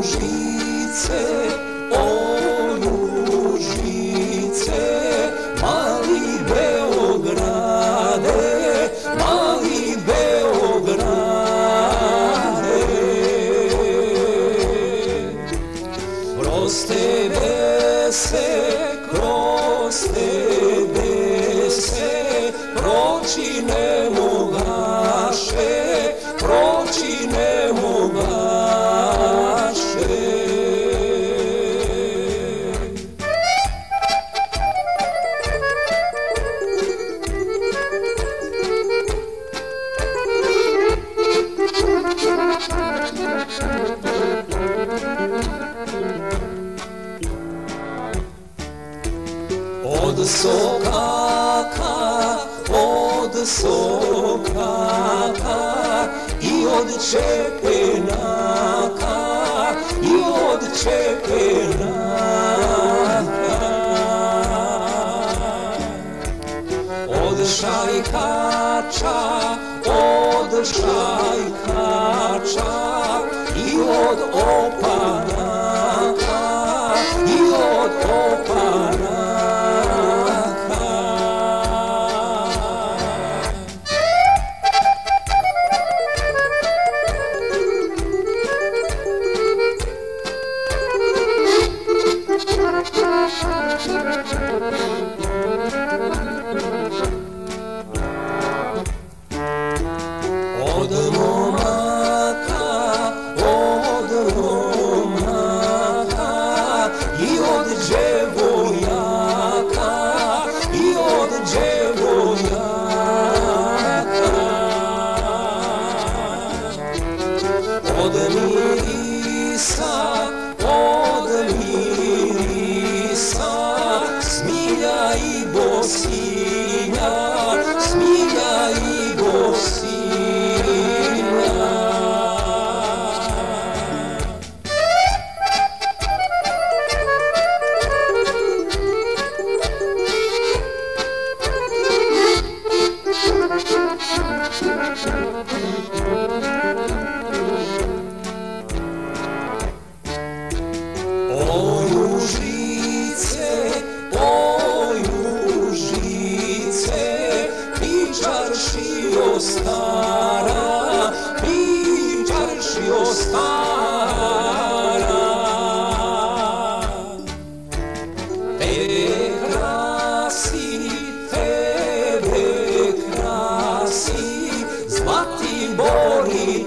Južice, o Južice, mali Beograde, mali Beograde. Kroz tebe se proći ne mogaše, proći ne mogaše. Od sokaka i od čepenaka, i od čepenaka. Od šajkača i od opanaka, i od opanaka. Od momaka i od djevojaka, i od djevojaka. Od mirisa, Smilja i Bosinja, Smilja i Bosinja. O Južice, pričaršio stara, pričaršio stara. Tebe krasi, Zlatibor i